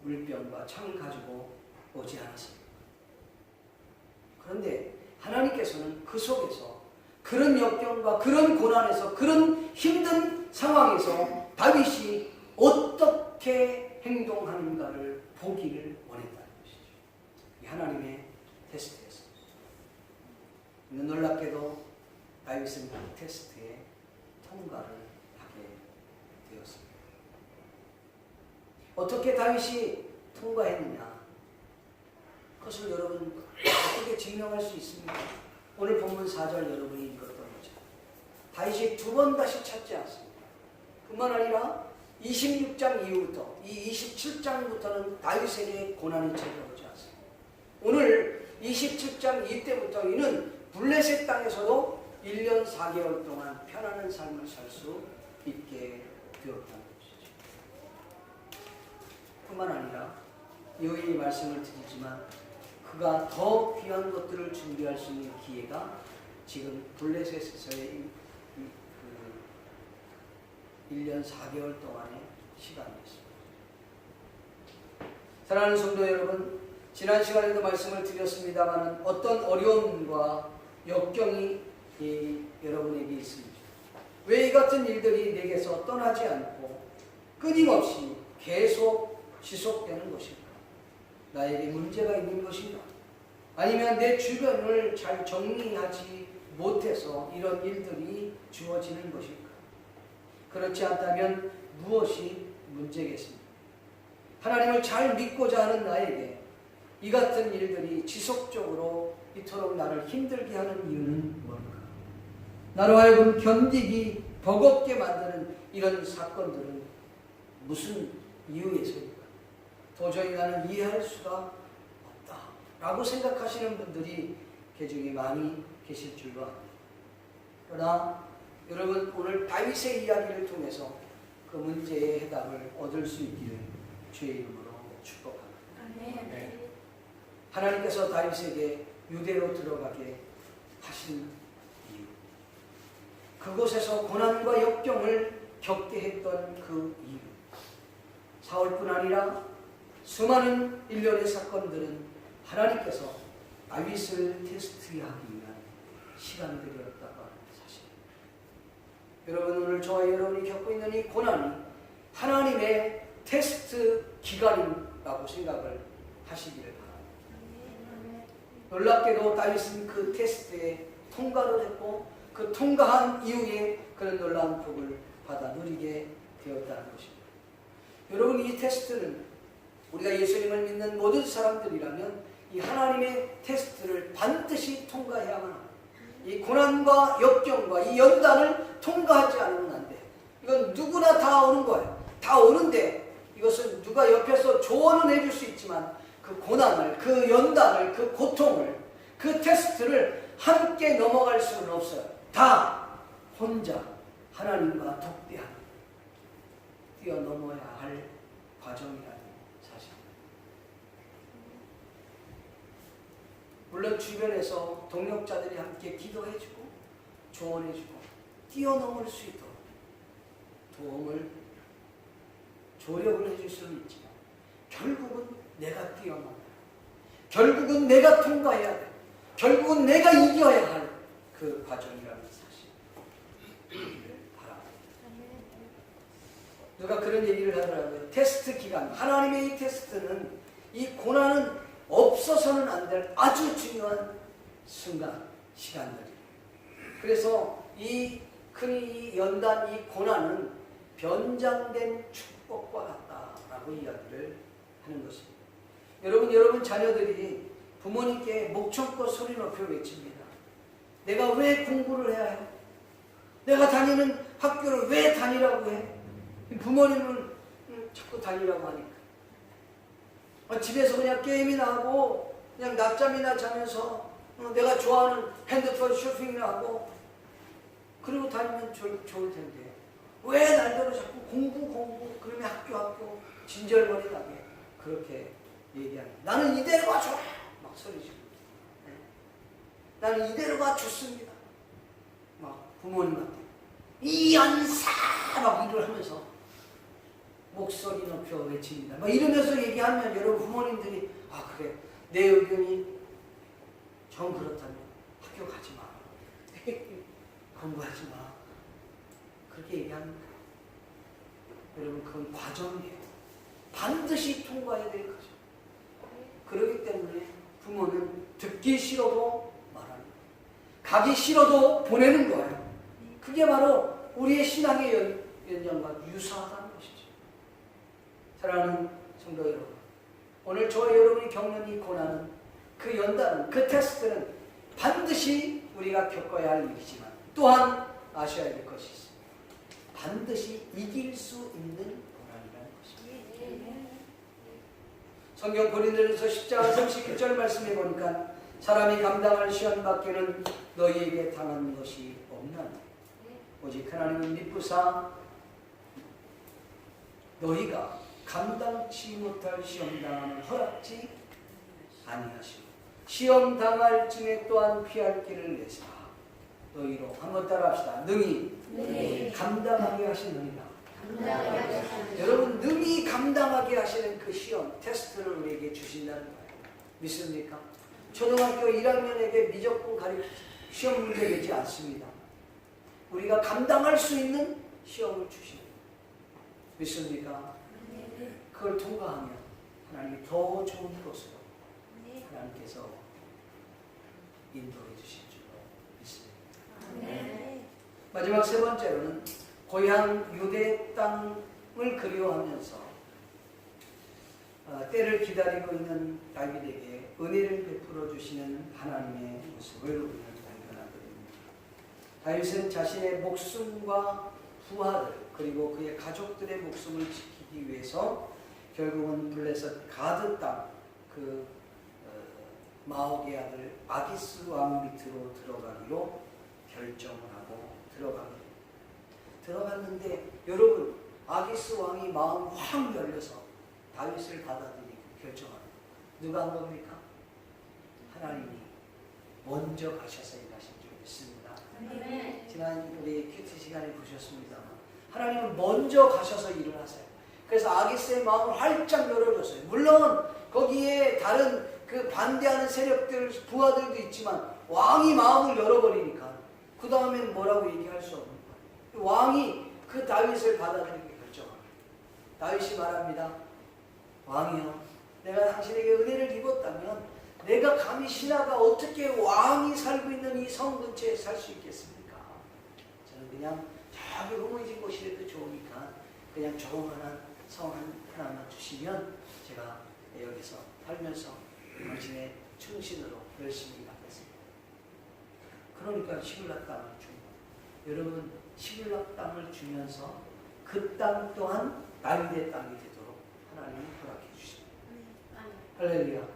물병과 창을 가지고 오지 않았습니다. 그런데 하나님께서는 그 속에서 그런 역경과 그런 고난에서 그런 힘든 상황에서 다윗이 어떻게 행동하는가를 보기를 원했다는 것이죠. 이 하나님의 테스트였습니다. 놀랍게도 다윗은 그 테스트에 통과를 하게 되었습니다. 어떻게 다윗이 통과했느냐? 그것을 여러분 어떻게 증명할 수 있습니까? 오늘 본문 4절 여러분이 읽었던 거죠. 다윗이 2번 다시 찾지 않습니다. 뿐만 아니라 26장 이후부터 이 27장부터는 다윗에게 고난이 찾아오지 않습니다. 오늘 27장 이때부터 이는 블레셋 땅에서도 1년 4개월 동안 편안한 삶을 살 수 있게 되었다는 것이죠. 뿐만 아니라 여기 말씀을 드리지만 그가 더 귀한 것들을 준비할 수 있는 기회가 지금 블레셋에서의 1년 4개월 동안의 시간이었습니다. 사랑하는 성도 여러분, 지난 시간에도 말씀을 드렸습니다만 어떤 어려움과 역경이 여러분에게 있습니다. 왜 이 같은 일들이 내게서 떠나지 않고 끊임없이 계속 지속되는 것일까? 나에게 문제가 있는 것인가? 아니면 내 주변을 잘 정리하지 못해서 이런 일들이 주어지는 것일까? 그렇지 않다면 무엇이 문제겠습니까? 하나님을 잘 믿고자 하는 나에게 이 같은 일들이 지속적으로 이토록 나를 힘들게 하는 이유는 뭘까? 나로 하여금 견디기 버겁게 만드는 이런 사건들은 무슨 이유에서일까? 도저히 나는 이해할 수가 없다 라고 생각하시는 분들이 개중에 많이 계실 줄로 압니다. 그러나 여러분, 오늘 다윗의 이야기를 통해서 그 문제의 해답을 얻을 수 있기를 주의 이름으로 축복합니다. 네. 하나님께서 다윗에게 유대로 들어가게 하신 이유, 그곳에서 고난과 역경을 겪게 했던 그 이유, 사울뿐 아니라 수많은 일련의 사건들은 하나님께서 다윗을 테스트하기 위한 시간들이었다고 하는 사실. 여러분, 오늘 저와 여러분이 겪고 있는 이 고난이 하나님의 테스트 기간이라고 생각을 하시기를 바랍니다. 놀랍게도 다윗은 그 테스트에 통과를 했고 그 통과한 이후에 그런 놀라운 복을 받아 누리게 되었다는 것입니다. 여러분, 이 테스트는 우리가 예수님을 믿는 모든 사람들이라면 이 하나님의 테스트를 반드시 통과해야만 합니다. 이 고난과 역경과 이 연단을 통과하지 않으면 안 돼. 이건 누구나 다 오는 거예요. 다 오는데 이것은 누가 옆에서 조언은 해줄 수 있지만 그 고난을, 그 연단을, 그 고통을, 그 테스트를 함께 넘어갈 수는 없어요. 다 혼자 하나님과 독대하는 뛰어넘어야 할 과정이라는 사실입니다. 물론 주변에서 동력자들이 함께 기도해주고 조언해주고 뛰어넘을 수 있도록 도움을 조력을 해줄 수는 있지만 결국은 내가 뛰어넘어야 돼. 결국은 내가 통과해야 돼. 결국은 내가 이겨야 할 그 과정이라는 사실 바랍니다. 누가 그런 얘기를 하더라고요. 테스트 기간, 하나님의 이 테스트는, 이 고난은 없어서는 안 될 아주 중요한 순간, 시간들이에요. 그래서 이 연단, 이 고난은 변장된 축복과 같다라고 이야기를 하는 것입니다. 여러분 자녀들이 부모님께 목청껏 소리 높여 외칩니다. 내가 왜 공부를 해야 해? 내가 다니는 학교를 왜 다니라고 해? 부모님은 자꾸 다니라고 하니까. 집에서 그냥 게임이나 하고 그냥 낮잠이나 자면서 내가 좋아하는 핸드폰 쇼핑이나 하고 그리고 다니면 좋을 텐데 왜 날대로 자꾸 공부 그러면 학교 진절머리나게 그렇게 얘기합니다. 나는 이대로가 좋아 막 소리 지르고 나는 이대로가 좋습니다 막 부모님한테 이연사 막 일을 하면서 목소리 높여 외칩니다. 막 이러면서 얘기하면 여러분 부모님들이 아 그래 내 의견이 정 그렇다면 학교 가지 마 공부하지 마 그렇게 얘기합니다. 여러분 그건 과정이에요. 반드시 통과해야 될 거죠. 그렇기 때문에 부모는 듣기 싫어도 말합니다. 가기 싫어도 보내는 거예요. 그게 바로 우리의 신앙의 연장과 유사하다는 것이죠. 사랑하는 성도 여러분, 오늘 저와 여러분이 겪는 이 고난은, 그 연단은, 그 테스트는 반드시 우리가 겪어야 할 일이지만 또한 아셔야 될 것이 있습니다. 반드시 이길 수 있는 고난이라는 것입니다. 성경 고린도전서 10장 31절 말씀해 보니까 사람이 감당할 시험 밖에는 너희에게 당한 것이 없나니 오직 하나님은 미쁘사 너희가 감당치 못할 시험 당함을 허락지 아니하시고 시험 당할 쯤에 또한 피할 길을 내사 너희로 한번 따라합시다. 능히 감당하게 하시느니라. 여러분 능히 감당하게 하시는 그 시험 테스트를 우리에게 주신다는 거예요. 믿습니까? 초등학교 1학년에게 미적분 시험 문제 되지 않습니다. 우리가 감당할 수 있는 시험을 주십니다. 믿습니까? 그걸 통과하면 하나님이 더 좋은 곳으로 하나님께서 인도해 주실 줄로 믿습니다. 마지막 세 번째로는 고향 유대 땅을 그리워하면서 때를 기다리고 있는 다윗에게 은혜를 베풀어 주시는 하나님의 모습을 우리는 발견하게 됩니다. 다윗은 자신의 목숨과 부하들 그리고 그의 가족들의 목숨을 지키기 위해서 결국은 블레셋 가드 땅 그 마옥의 아들 아기스 왕 밑으로 들어가기로 결정을 하고 들어갔는데 여러분 아기스 왕이 마음 확 열려서 다윗을 받아들이고 결정합니다. 누가 한 겁니까? 하나님이 먼저 가셔서 일하신 줄 믿습니다. 지난 우리 큐티 시간에 보셨습니다만 하나님은 먼저 가셔서 일을 하세요. 그래서 아기스의 마음을 활짝 열어줬어요. 물론 거기에 다른 그 반대하는 세력들 부하들도 있지만 왕이 마음을 열어버리니까 그 다음엔 뭐라고 얘기할 수 없는 거예요. 왕이 그 다윗을 받아들이게 결정합니다. 다윗이 말합니다. 왕이여 내가 당신에게 은혜를 입었다면 내가 감히 신하가 어떻게 왕이 살고 있는 이 성 근처에 살 수 있겠습니까? 저는 그냥 저기 흐물진 곳이라도 좋으니까 그냥 조그만한 성 하나만 주시면 제가 여기서 살면서 당신의 충신으로 열심히 하겠습니다. 그러니까 시글락 땅을 준 거예요. 여러분 시글락 땅을 주면서 그 땅 또한 다윗의 땅이 되도록 하나님이 허락해 주십니다. 할렐루야.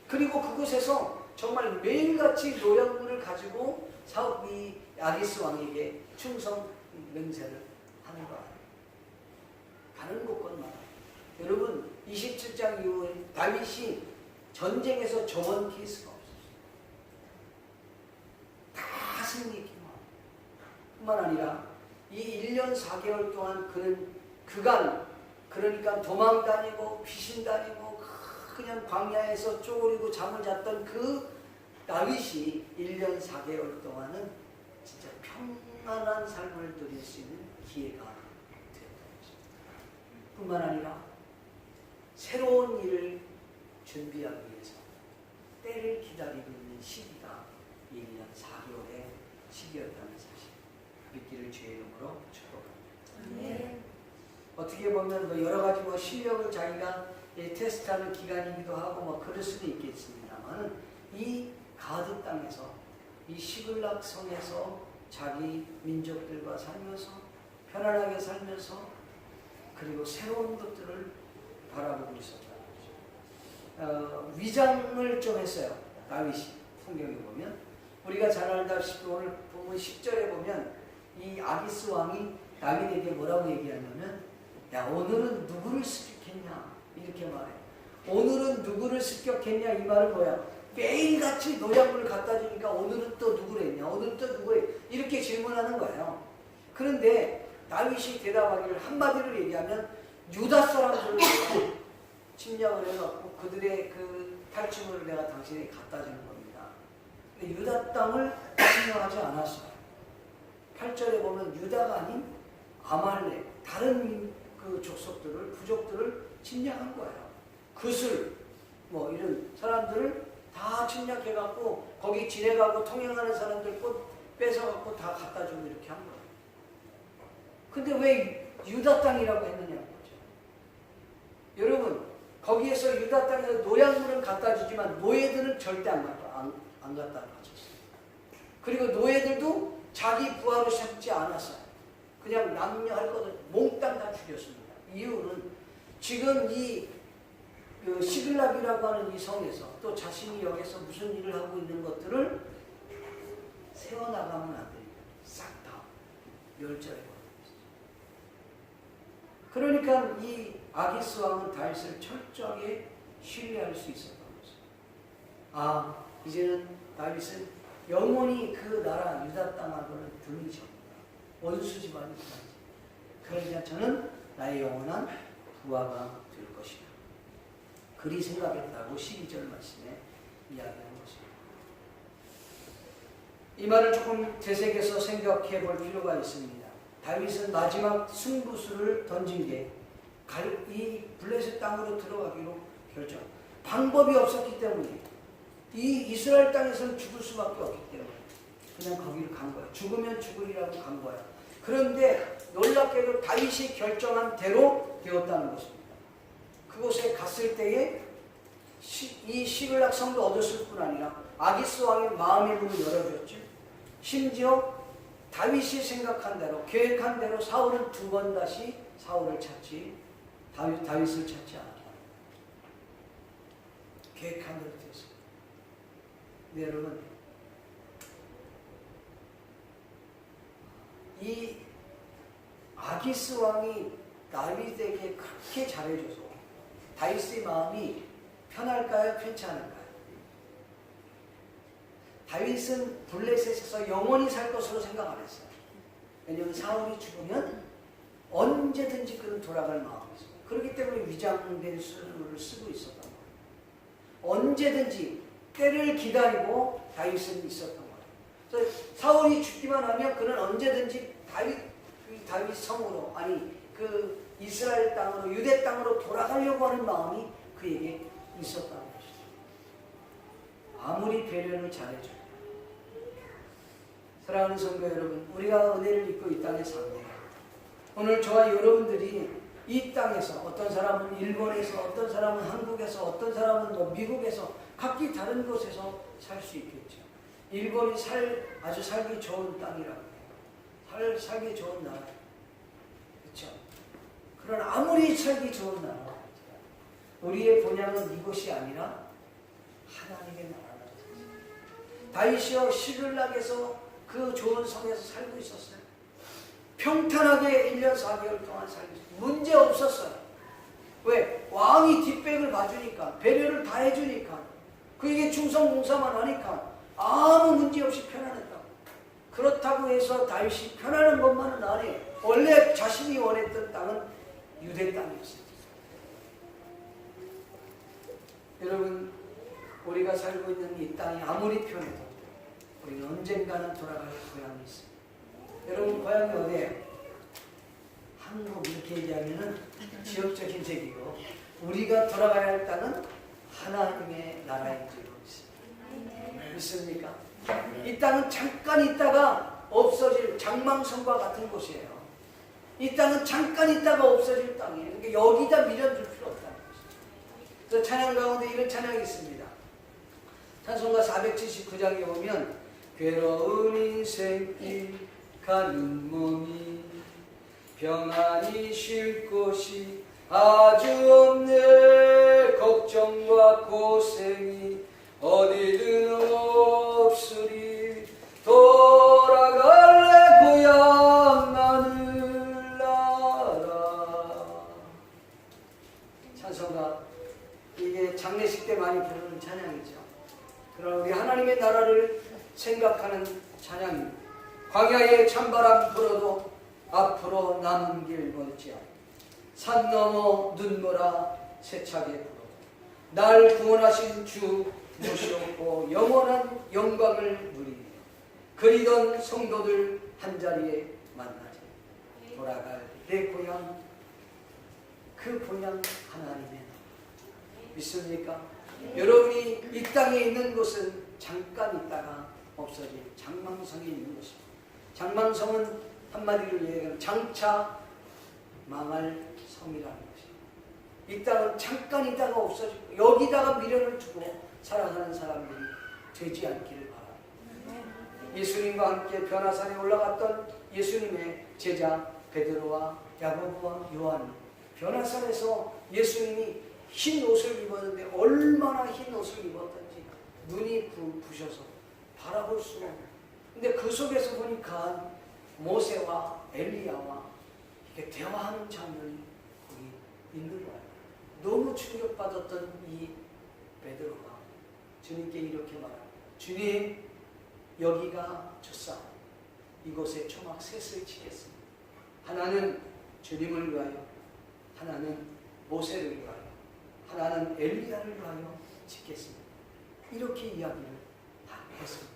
그리고 그곳에서 정말 매일같이 노량물을 가지고 이 아기스 왕에게 충성 맹세를 하는 거 아니에요. 가는 곳곳마다. 여러분 27장 이후에 다윗이 전쟁에서 정원 케이스가 없었어요. 다 승리했기만. 뿐만 아니라 이 1년 4개월 동안 그간 그러니까 도망 다니고 피신 다니고 그냥 광야에서 쪼그리고 잠을 잤던 그 다윗이 1년 4개월 동안은 진짜 평안한 삶을 누릴 수 있는 기회가 되었다는 것입니다. 뿐만 아니라 새로운 일을 준비하기 위해서 때를 기다리고 있는 시기가 1년 4개월의 시기였다는 사실, 믿기를 주의 이름으로 축복합니다. 어떻게 보면 뭐 여러 가지 뭐 실력을 자기가 테스트하는 기간이기도 하고 뭐 그럴 수도 있겠습니다만, 이 가드 땅에서 이 시글락 성에서 자기 민족들과 살면서 편안하게 살면서 그리고 새로운 것들을 바라보고 있었다는 거죠. 위장을 좀 했어요. 다윗이 성경에 보면 우리가 잘 알다시피 오늘 보면 10절에 보면 이 아기스 왕이 다윗에게 뭐라고 얘기하냐면, 야 오늘은 누구를 습격했냐 이렇게 말해. 오늘은 누구를 습격했냐 이 말은 뭐야? 매일같이 노량물을 갖다 주니까 오늘은 또 누구를 했냐, 오늘은 또 누구를 이렇게 질문하는 거예요. 그런데 다윗이 대답하기를 한마디로 얘기하면 유다 사람들을 침략을 해갖고 그들의 그 탈취물을 내가 당신에게 갖다 주는 겁니다. 근데 유다 땅을 침략하지 않았어요. 8절에 보면 유다가 아닌 아말렉, 다른 그 족속들을, 부족들을 침략한 거예요. 그슬, 뭐 이런 사람들을 다 침략해갖고 거기 지내가고 통행하는 사람들 꽃 뺏어갖고 다 갖다 주고 이렇게 한 거예요. 근데 왜 유다 땅이라고 했느냐는 거죠. 여러분, 거기에서 유다 땅에서 노약물은 갖다 주지만 노예들은 절대 안 갖다 바쳤어요. 그리고 노예들도 자기 부하로 삼지 않았어요. 그냥 남녀 할 것을 몽땅 다 죽였습니다. 이유는 지금 이 시글락이라고 하는 이 성에서 또 자신이 여기서 무슨 일을 하고 있는 것들을 세워나가면 안 됩니다. 싹 다 멸절해버립니다. 그러니까 이 아기스 왕은 다윗을 철저하게 신뢰할 수 있었던 거죠. 아, 이제는 다윗은 영원히 그 나라 유다 땅하고는 등이 접니다. 원수 집안이 되지. 그러니까 저는 나의 영원한 부하가 될 것이다. 그리 생각했다고 12절 말씀에 이야기하는 것입니다. 이 말을 조금 되새겨서 생각해 볼 필요가 있습니다. 다윗은 마지막 승부수를 던진 게 이 블레셋 땅으로 들어가기로 결정. 방법이 없었기 때문에, 이 이스라엘 땅에서는 죽을 수밖에 없기 때문에 그냥 거기를 간 거야. 죽으면 죽으리라고 간 거야. 그런데 놀랍게도 다윗이 결정한 대로 되었다는 것입니다. 그곳에 갔을 때에 이 시글락 성도 얻었을 뿐 아니라 아기스 왕의 마음의 문을 열어줬죠. 심지어 다윗이 생각한 대로, 계획한 대로 사울은 2번 다시 사울을 찾지 다윗을 찾지 않았다. 계획한 대로 됐어요. 네, 여러분, 이 아기스 왕이 다윗에게 그렇게 잘해줘서 다윗의 마음이 편할까요? 편치 않을까요? 다윗은 블레셋에서 영원히 살 것으로 생각 안 했어요. 왜냐하면 사울이 죽으면 언제든지 그는 돌아갈 마음이 있어요. 그렇기 때문에 위장된 수를 쓰고 있었던 거예요. 언제든지 때를 기다리고 다윗은 있었던 거예요. 그래서 사울이 죽기만 하면 그는 언제든지 다윗 성으로, 아니 그 이스라엘 땅으로, 유대 땅으로 돌아가려고 하는 마음이 그에게 있었다는 것이죠. 아무리 배려를 잘해줘도. 사랑하는 성도 여러분, 우리가 은혜를 입고 이 땅에 삽니다. 오늘 저와 여러분들이 이 땅에서, 어떤 사람은 일본에서, 어떤 사람은 한국에서, 어떤 사람은 뭐 미국에서, 각기 다른 곳에서 살 수 있겠죠. 일본이 아주 살기 좋은 땅이라고 해요. 살기 좋은 나라. 그렇죠? 그런 아무리 살기 좋은 나라, 우리의 본향은 이곳이 아니라 하나님의 나라라는 것입니다. 다윗이요 시글락에서 그 좋은 성에서 살고 있었어요. 평탄하게 1년 4개월 동안 살고 있었어요. 문제 없었어요. 왜? 왕이 뒷백을 봐주니까, 배려를 다 해주니까, 그에게 충성 봉사만 하니까 아무 문제 없이 편안했다고. 그렇다고 해서 다윗이 편안한 것만은 아니에요. 원래 자신이 원했던 땅은 유대 땅이었어요. 여러분, 우리가 살고 있는 이 땅이 아무리 편해도 우리는 언젠가는 돌아갈 고향이 있어요. 여러분, 고향이 어디예요? 한국 이렇게 얘기하면은 지역적인 얘기고, 우리가 돌아가야 할 땅은 하나님의 나라인 줄 믿습니다. 믿습니까? 이 땅은 잠깐 있다가 없어질 장망성과 같은 곳이에요. 이 땅은 잠깐 있다가 없어질 땅이에요. 그러니까 여기다 미련줄 필요 없다는 것이죠. 그래서 찬양 가운데 이런 찬양이 있습니다. 찬송가 479장에 보면 괴로운 인생길 가는 몸이 평안히 쉴 곳이 아주 없네. 걱정과 고생이 어디든 없으리. 돌아갈래 고향 하늘나라. 찬송가, 이게 장례식 때 많이 부르는 찬양이죠. 그러나 우리 하나님의 나라를 생각하는 찬양입니다. 광야에 찬바람 불어도 앞으로 남은 길 멀지않아. 산 넘어 눈보라 세차게 불어 날 구원하신 주 모시옵고 영원한 영광을 누리며 그리던 성도들 한자리에 만나자. 돌아갈 내 고향, 그 고향 하나님의 나라. 믿습니까? 여러분이 이 땅에 있는 곳은 잠깐 있다가 없어질 장망성에 있는 것입니다. 장망성은 한마디로 얘기하면 장차 망할 성이라는 것입니다. 이 땅은 잠깐 있다가 없어지고 여기다가 미련을 두고 살아가는 사람들이 되지 않기를 바랍니다. 예수님과 함께 변화산에 올라갔던 예수님의 제자 베드로와 야고보와 요한이 변화산에서 예수님이 흰 옷을 입었는데 얼마나 흰 옷을 입었던지 눈이 부셔서 바라볼 수가 없어요. 근데 그 속에서 보니까 모세와 엘리야와 이렇게 대화하는 장면이 거기 있는 거예요. 너무 충격받았던 이 베드로가 주님께 이렇게 말합니다. 주님, 여기가 첫산, 이곳에 초막 셋을 치겠습니다. 하나는 주님을 위하여, 하나는 모세를 위하여, 하나는 엘리야를 위하여 짓겠습니다. 이렇게 이야기를 다 했습니다.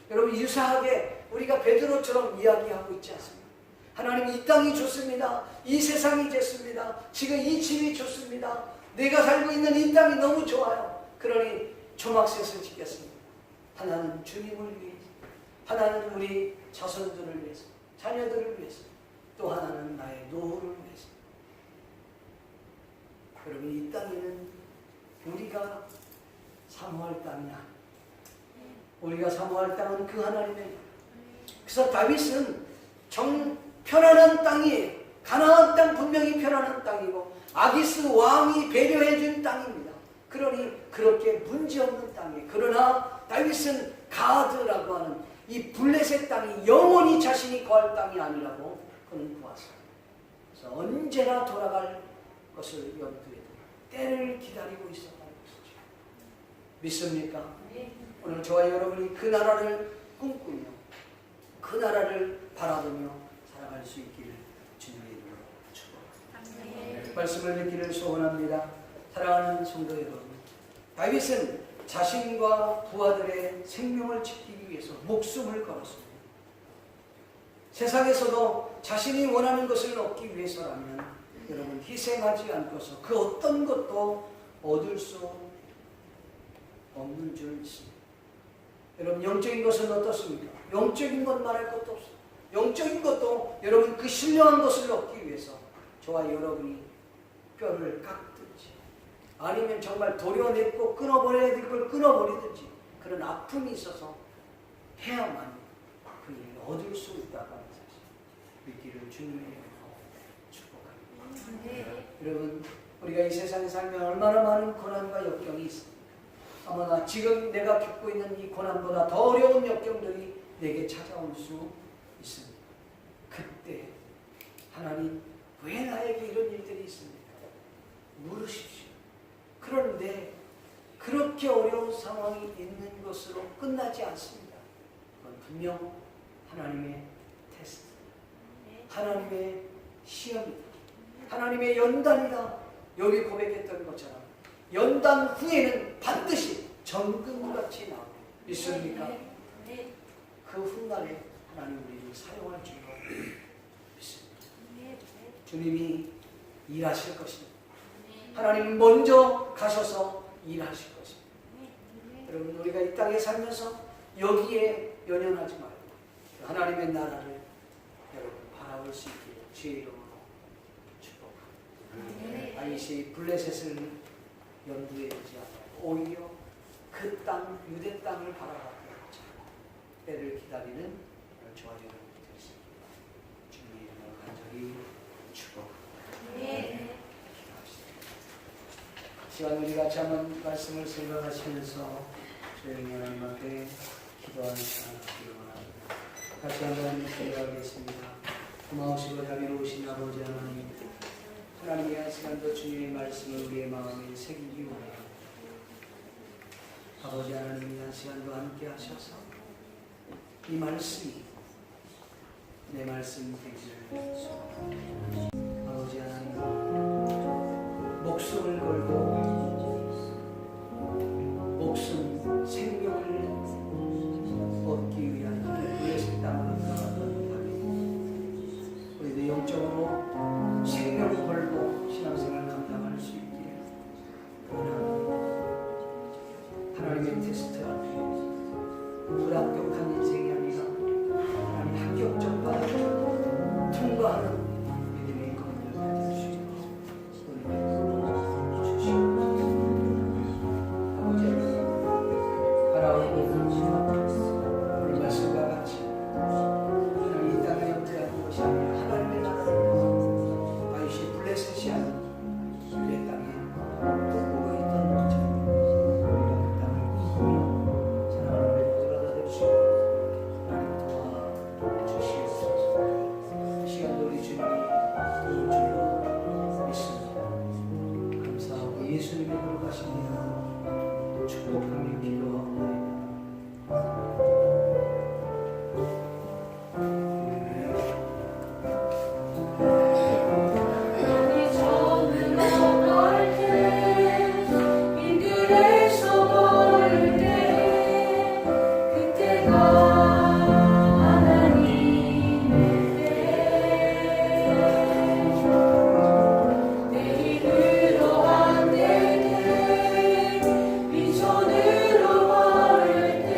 여러분, 유사하게 우리가 베드로처럼 이야기하고 있지 않습니까? 하나님, 이 땅이 좋습니다. 이 세상이 좋습니다. 지금 이 집이 좋습니다. 내가 살고 있는 이 땅이 너무 좋아요. 그러니 초막셋을 짓겠습니다. 하나는 주님을 위해서, 하나는 우리 자손들을 위해서, 자녀들을 위해서, 또 하나는 나의 노후를 위해서. 여러분, 이 땅에는 우리가 사모할 땅이 아닙니다. 우리가 사모할 땅은 그 하나님의. 그래서 다윗은 편안한 땅이에요. 가나안 땅 분명히 편안한 땅이고 아기스 왕이 배려해준 땅입니다. 그러니 그렇게 문제없는 땅이에요. 그러나 다윗은 가드라고 하는 이 블레셋 땅이 영원히 자신이 거할 땅이 아니라고 그는 보았어요. 그래서 언제나 돌아갈 것을 염두에 두고 때를 기다리고 있었다는 것이죠. 믿습니까? 오늘 저와 여러분이 그 나라를 꿈꾸며 그 나라를 바라보며 살아갈 수 있기를 주님의 이름으로 축복합니다. 말씀을 듣기를 소원합니다. 사랑하는 성도 여러분, 다윗은 자신과 부하들의 생명을 지키기 위해서 목숨을 걸었습니다. 세상에서도 자신이 원하는 것을 얻기 위해서라면 여러분 희생하지 않고서 그 어떤 것도 얻을 수 없는 줄 믿습니다. 여러분, 영적인 것은 어떻습니까? 영적인 것 말할 것도 없어요. 영적인 것도 여러분 그 신령한 것을 얻기 위해서 저와 여러분이 뼈를 깎든지 아니면 정말 도려냈고 끊어버려야 될 걸 끊어버리든지 그런 아픔이 있어서 해야만 그 일을 얻을 수 있다고 하는 사실 믿기를 주님의 이름으로 축복합니다. 여러분, 우리가 이 세상에 살면 얼마나 많은 고난과 역경이 있습니다. 아마나 지금 내가 겪고 있는 이 고난보다 더 어려운 역경들이 내게 찾아올 수 있습니다. 그때 하나님, 왜 나에게 이런 일들이 있습니까? 물으십시오. 그런데 그렇게 어려운 상황이 있는 것으로 끝나지 않습니다. 그건 분명 하나님의 테스트, 하나님의 시험이다. 하나님의 연단이다. 여기 고백했던 것처럼 연단 후에는 반드시 정금같이 나옵니다. 믿습니까? 그 훗날에 하나님 우리를 사용할 줄로 믿습니다. 주님이 일하실 것입니다. 하나님 먼저 가셔서 일하실 것입니다. 여러분, 우리가 이 땅에 살면서 여기에 연연하지 말고 하나님의 나라를 여러분 바라볼 수 있기를 주의 이름으로 축복합니다. 아이시 블레셋을 염두에 두지 않고 오히려 그 땅, 유대 땅을 바라보고 때를 기다리는 저와 여러분이 되었습니다. 주님의 이름으로 간절히 축복합니다. 시간 우리 같이 한번 말씀을 생각하시면서 조용히 하나님 앞에 기도하는 시간을 갖기를 원합니다. 같이 한번 기도하겠습니다. 고마우시고 자비로우신 아버지 하나님, 하나님의 한 시간도 주님의 말씀을 우리의 마음에 새기기 원합니다. 아버지 하나님이 한 시간도 함께 하셔서 이 말씀이 내 말씀 되기를 소원합니다. 아버지 하나님, 목숨을 걸고 목숨, 생명을 얻기 위한 블레셋 땅으로 들어갔던 우리 우리도 영적으로 생명을 걸고 신앙생활을 감당할 수 있기를 원합니다. 하나님의 테스트 앞에 불합격한 인생이 아니라 하나님 합격점과 통과하는 믿음의 건강을 해주시고 오늘 말씀과 같이 하나님 이 땅에 염두하는 것이 아니라 하나님의 나라를 아이시 블레셋이 아닌 유대 땅에 꿈꾸고 있던 것처럼 우리가 그 땅을 꿈꾸며 사랑하는 우리 모두가 다 되시고 하나님 도와주시옵소서. 시간도 우리 주님이 도울 줄로 믿습니다. 감사하고 예수님의 돌아가심이라 축복하며 기도하옵나이다. 손으로 걸을 때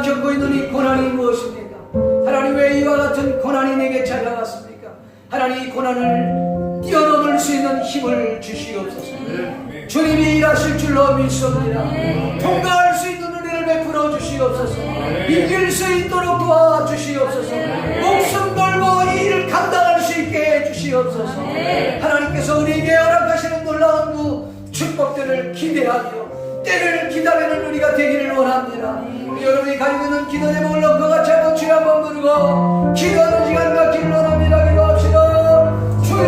겪고 있는 이 고난이 무엇입니까? 하나님 왜 이와 같은 고난이 내게 찾아왔습니까? 하나님 이 고난을 뛰어넘을 수 있는 힘을 주시옵소서. 주님이 일하실 줄로 믿습니다. 통과할 수 있는 은혜를 베풀어 주시옵소서. 이길 수 있도록 도와주시옵소서. 목숨 걸고 이 일을 감당할 수 있게 해주시옵소서. 하나님께서 우리에게 허락하시는 놀라운 그 축복들을 기대하며 때를 기다리는 우리가 되기를 원합니다. 여러분이 가지고 있는 기도 제목을 넣고 같이 한번 주여 한번 부르고 기도하는 시간 갖기를 원합니다. 기도합시다.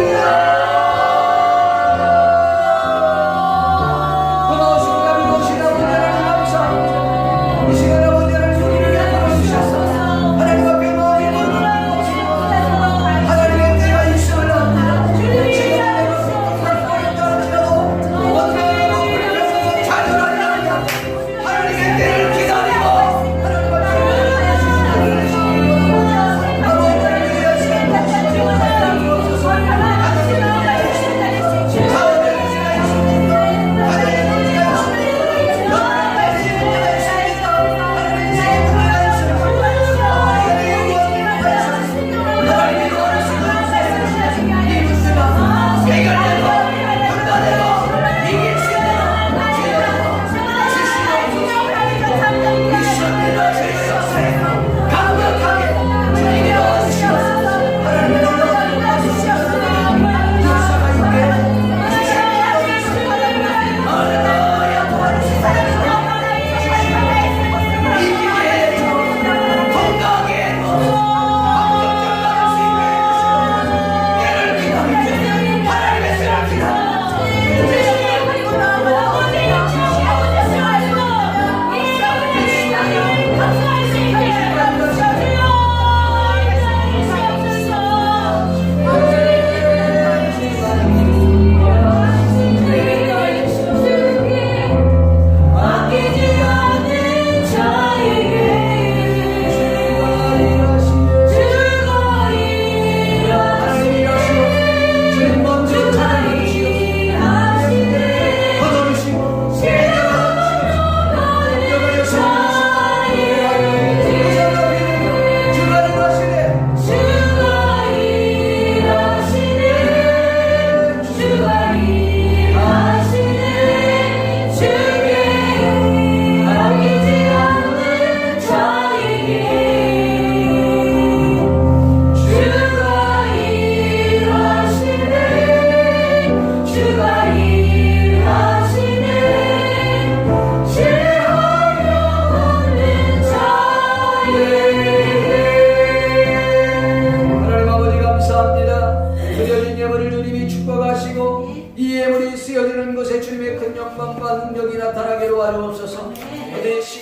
주여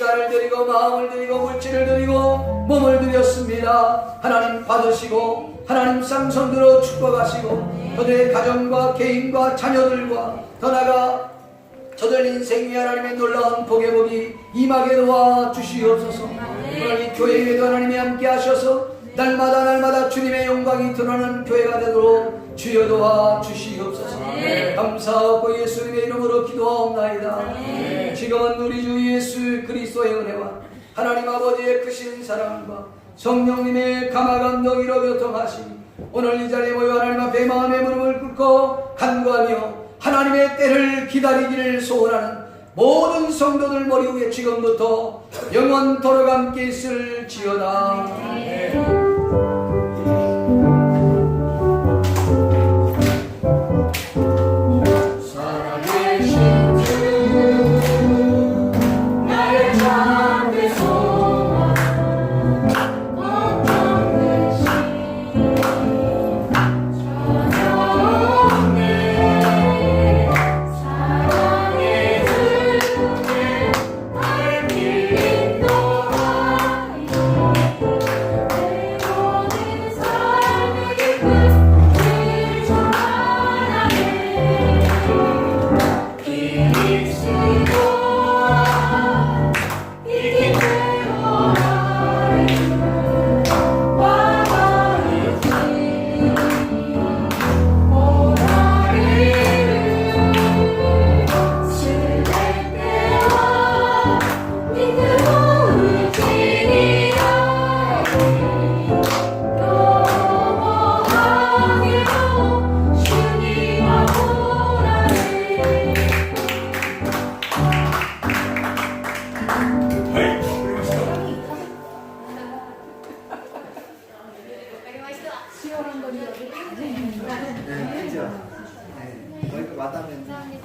시간을 드리고 마음을 드리고 물질을 드리고 몸을 드렸습니다. 하나님 받으시고 하나님 상선대로 축복하시고 저들의 가정과 개인과 자녀들과 더 나아가 저들 인생 위에 하나님의 놀라운 복의 복이 임하게 도와주시옵소서. 오늘 이 교회에도 하나님이 함께 하셔서 날마다 주님의 영광이 드러나는 교회가 되도록 주여 도와주시옵소서. 감사하고 예수님의 이름으로 기도하옵나이다. 지금은 우리 주 예수 그리스도의 은혜와 하나님 아버지의 크신 사랑과 성령님의 감화감동이로 교통하시니 오늘 이 자리에 모여 하나님 앞에 마음의 무릎을 꿇고 간구하며 하나님의 때를 기다리기를 소원하는 모든 성도들 머리 위에 지금부터 영원토록 함께 있을지어다. 저희가 마담에 감사합니다.